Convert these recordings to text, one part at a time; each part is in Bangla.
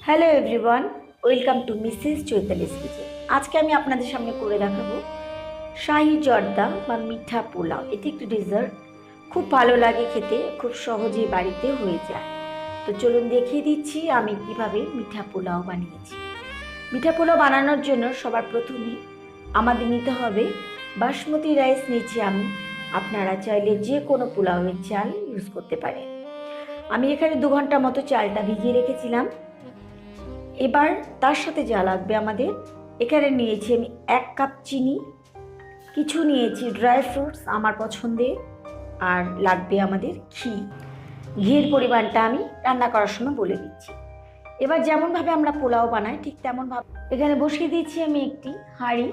Hello everyone, welcome to Mrs Chaitali's kitchen. আজকে আমি আপনাদের সামনে করে দেখাবো শাহি জর্দা বা মিঠা পোলাও। এটি একটি ডেজার্ট, খুব ভালো লাগে খেতে, খুব সহজেই বাড়িতে হয়ে যায়। তো চলুন দেখিয়ে দিচ্ছি আমি কিভাবে মিঠা পোলাও বানিয়েছি। মিঠা পোলাও বানানোর জন্য সবার প্রথমে আমাদের নিতে হবে বাসমতি রাইস নিচ্ছি আমি। আপনারা চাইলে যে কোনো পোলাওয়ের চাল ইউজ করতে পারেন। আমি এখানে 2 ঘন্টা মতো চালটা ভিজিয়ে রেখেছিলাম। এবার তার সাথে যা লাগবে আমাদের, এখানে নিয়েছি আমি 1 কাপ চিনি, কিছু নিয়েছি ড্রাই ফ্রুটস আমার পছন্দের, আর লাগবে আমাদের ঘি। ঘির পরিমাণটা আমি রান্না করার সময় বলে দিচ্ছি। এবার যেমনভাবে আমরা পোলাও বানাই ঠিক তেমনভাবে এখানে বসিয়ে দিয়েছি আমি একটি হাঁড়ি।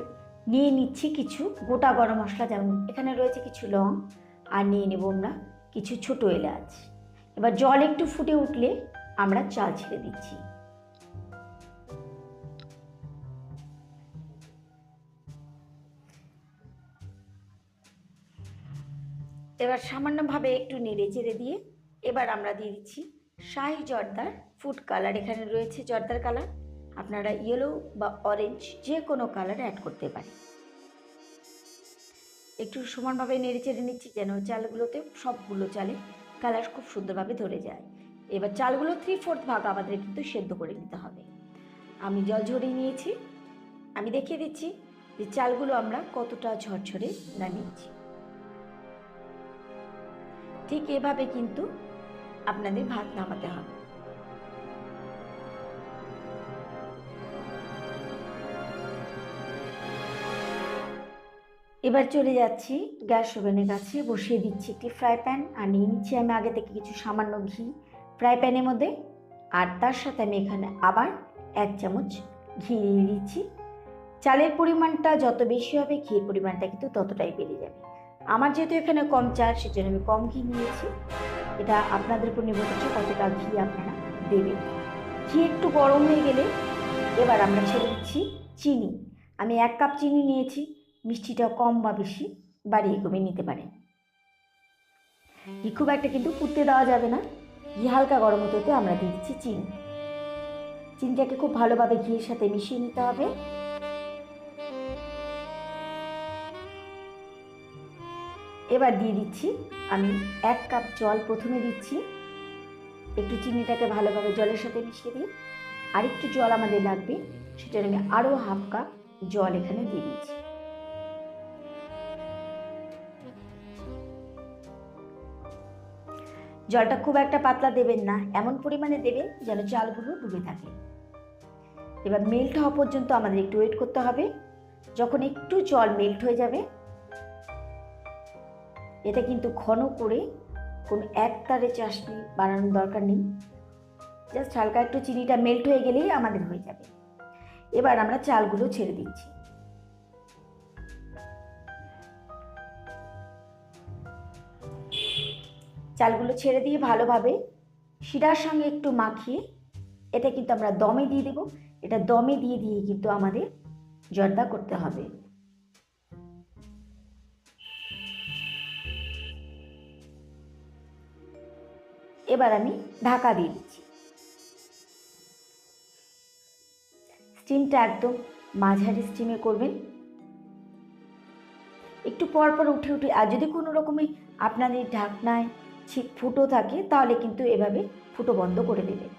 নিয়ে নিচ্ছি কিছু গোটা গরম মশলা, যেমন এখানে রয়েছে কিছু লং, আর নিয়ে নেব আমরা কিছু ছোটো এলাচ। এবার জল একটু ফুটে উঠলে আমরা চাল ছেড়ে দিচ্ছি। এবার সামান্যভাবে একটু নেড়ে চেড়ে দিয়ে এবার আমরা দিয়ে দিচ্ছি শাহি জর্দার ফুড কালার। এখানে রয়েছে জর্দার কালার, আপনারা ইয়েলো বা অরেঞ্জ যে কোনো কালার অ্যাড করতে পারেন। একটু সমানভাবে নেড়ে চেড়ে নিচ্ছি যেন চালগুলোতে সবগুলো চালে কালার খুব সুন্দরভাবে ধরে যায়। এবার চালগুলো 3/4 ভাগ আমাদের কিন্তু সেদ্ধ করে নিতে হবে। আমি জল ঝরিয়ে নিয়েছি। আমি দেখিয়ে দিচ্ছি যে চালগুলো আমরা কতটা ঝরঝরে নামিয়েছি। ঠিক এভাবে কিন্তু আপনাদের ভাত নামাতে হবে। এবার চলে যাচ্ছি গ্যাস ওভেনের কাছে, বসিয়ে দিচ্ছি একটি ফ্রাই প্যান, আর নিয়ে নিচ্ছি আমি আগে থেকে কিছু সামান্য ঘি ফ্রাই প্যানের মধ্যে, আর তার সাথে আমি এখানে আবার 1 চামচ ঘি দিয়ে দিচ্ছি। চালের পরিমাণটা যত বেশি হবে ঘির পরিমাণটা কিন্তু ততটাই বেড়ে যাবে। আমার যেহেতু এখানে কম চাল, সেজন্য আমি কম ঘি নিয়েছি। এটা আপনাদের উপর নির্ভর করছে কতটা ঘি আপনারা দেবেন। ঘি একটু গরম হয়ে গেলে এবার আমরা ছেড়ে দিচ্ছি চিনি। আমি 1 কাপ চিনি নিয়েছি, মিষ্টিটা কম বা বেশি বাড়িয়ে কমিয়ে নিতে পারেন। ঘি খুব একটা কিন্তু ফুটতে দেওয়া যাবে না, ঘি হালকা গরম হতে হতে আমরা দিয়ে দিচ্ছি চিনি। চিনিটাকে খুব ভালোভাবে ঘিয়ের সাথে মিশিয়ে নিতে হবে। এবার দিয়ে দিচ্ছি আমি 1 কাপ জল প্রথমে দিচ্ছি, একটু চিনিটাকে ভালোভাবে জলের সাথে মিশিয়ে দিই। আর একটু জল আমাদের লাগবে, সেটা আমি আরও 1/2 কাপ জল এখানে দিয়ে দিচ্ছি। জলটা খুব একটা পাতলা দেবেন না, এমন পরিমাণে দেবেন যেন চালগুলো ডুবে থাকে। এবার মেল্ট হওয়া পর্যন্ত আমাদের একটু ওয়েট করতে হবে। যখন একটু জল মেল্ট হয়ে যাবে, এটা কিন্তু ঘন করে কোনো একতারে চাশনি বানানোর দরকার নেই, জাস্ট হালকা একটু চিনিটা মেল্ট হয়ে গেলেই আমাদের হয়ে যাবে। এবার আমরা চালগুলো ছেড়ে দিচ্ছি। চালগুলো ছেড়ে দিয়ে ভালোভাবে শিরার সঙ্গে একটু মাখিয়ে এটা কিন্তু আমরা দমে দিয়ে দেব। এটা দমে দিয়ে দিয়ে কিন্তু আমাদের জর্দা করতে হবে। এবার আমি ঢাকা দিয়ে দিচ্ছি। স্টিমটা একদম মাঝারি স্টিমে করবেন। একটু পর পর উঠে উঠে, আর যদি কোনো রকমের আপনাদের ঢাকনায় ফুটো থাকে তাহলে কিন্তু এভাবে ফুটো বন্ধ করে দেবেন।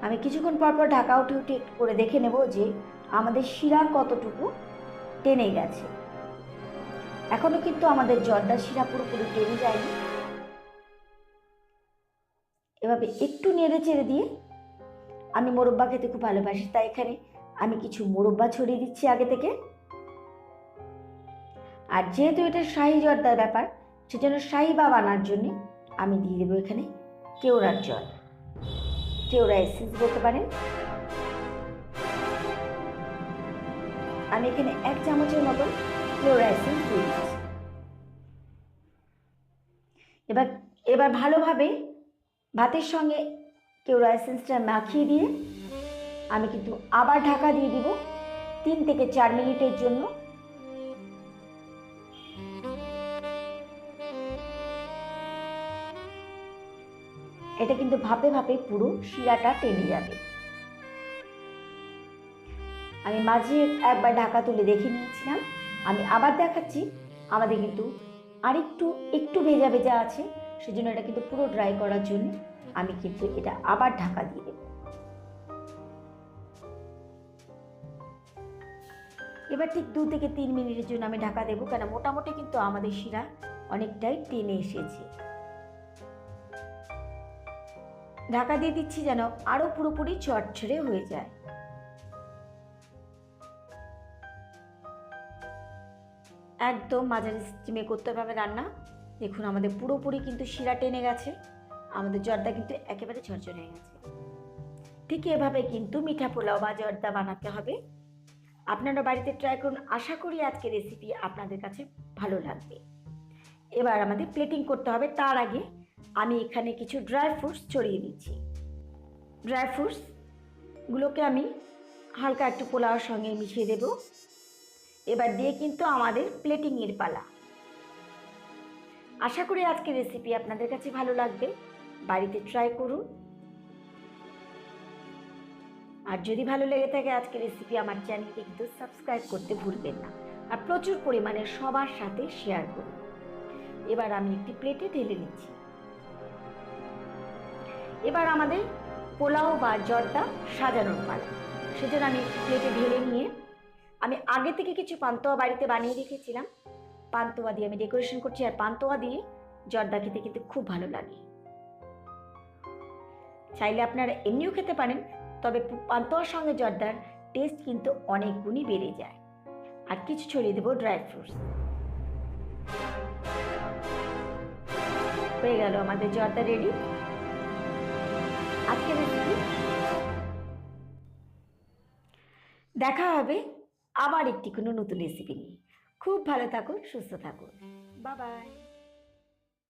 আমি কিছুক্ষণ পর পর ঢাকা উঠে উঠে একটু করে দেখে নেব যে আমাদের শিরা কতটুকু টেনে গেছে। এখনো কিন্তু আমাদের জর্দা শিরা পুরোপুরি টেনে যায়নি। এভাবে একটু নেড়ে চেড়ে দিয়ে, আমি মোরব্বা খেতে খুব ভালোবাসি, তাই এখানে আমি কিছু মোরব্বা ছড়িয়ে দিচ্ছি আগে থেকে। আর যেহেতু এটা শাহি জর্দার ব্যাপার, সেজন্য শাহি বা বানার জন্য আমি দিয়ে দেবো এখানে কেওড়ার জল, কেওড়া এসেন্স বলতে পারেন। আমি এখানে 1 চামচের মতো কেওড়া এসেন্স দিয়ে দিচ্ছি। এবার এবার ভালোভাবে ভাতের সঙ্গে কেওড়া এসেন্সটা মাখিয়ে দিয়ে আমি কিন্তু আবার ঢাকা দিয়ে দিব 3 থেকে 4 মিনিটের জন্য। এটা কিন্তু ভাপে ভাপে পুরো শিরাটা টেনে যাবে। আমি মাঝে একবার ঢাকা তুলে দেখে নিয়েছিলাম, আমি আবার দেখাচ্ছি। আমাদের কিন্তু আরেকটু একটু ভেজা ভেজা আছে, সেজন্য এটা কিন্তু পুরো ড্রাই করার জন্য আমি কিন্তু এটা আবার ঢাকা দিয়ে দেব। এবার ঠিক 2 থেকে 3 মিনিটের জন্য আমি ঢাকা দেবো, কেন মোটামুটি কিন্তু আমাদের শিরা অনেকটাই টেনে এসেছে। ঢাকা দিয়ে দিচ্ছি যেন আরো পুরোপুরি চটচড়ে হয়ে যায়। একদম মাঝারি স্টিমে করতে হবে রান্না। দেখুন আমাদের পুরোপুরি কিন্তু শিরা টেনে গেছে, আমাদের জর্দা কিন্তু একেবারে ঝরঝরে হয়ে গেছে। ঠিক এভাবে কিন্তু মিঠা পোলাও বা জর্দা বানাতে হবে। আপনারা বাড়িতে ট্রাই করুন, আশা করি আজকের রেসিপি আপনাদের কাছে ভালো লাগবে। এবার আমাদের প্লেটিং করতে হবে, তার আগে আমি এখানে কিছু ড্রাই ফ্রুটস ছড়িয়ে দিচ্ছি। ড্রাই ফ্রুটসগুলোকে আমি হালকা একটু পোলাওর সঙ্গে মিশিয়ে দেব। এবার দিয়ে কিন্তু আমাদের প্লেটিংয়ের পালা। আশা করি আজকের রেসিপি আপনাদের কাছে ভালো লাগবে, বাড়িতে ট্রাই করুন। আর যদি ভালো লেগে থাকে আজকের রেসিপি, আমার চ্যানেলকে কিন্তু সাবস্ক্রাইব করতে ভুলবেন না, আর প্রচুর পরিমাণে সবার সাথে শেয়ার করুন। এবার আমি একটি প্লেটে ঢেলে নিচ্ছি। এবার আমাদের পোলাও বা জর্দা সাজানোর পালা। সেজন্য আমি একটি প্লেটে ঢেলে নিয়ে আমি আগে থেকে কিছু পান্তুয়া বাড়িতে বানিয়ে রেখেছিলাম, পান্তুয়া দিয়ে আমি ডেকোরেশন করছি। আর পান্তুয়া দিয়ে জর্দা খেতে কিন্তু খুব ভালো লাগে। চাইলে আপনারা এমনিও খেতে পারেন, তবে পান্তুয়ার সঙ্গে জর্দার টেস্ট কিন্তু অনেক গুণই বেড়ে যায়। আর কিছু ছড়িয়ে দেবো ড্রাই ফ্রুটস। হয়ে গেল আমাদের জর্দা রেডি। আজকের রেসিপি দেখা হবে আবার একটি কোনো নতুন রেসিপি নিয়ে। খুব ভালো থাকুন, সুস্থ থাকুন, বাই বাই।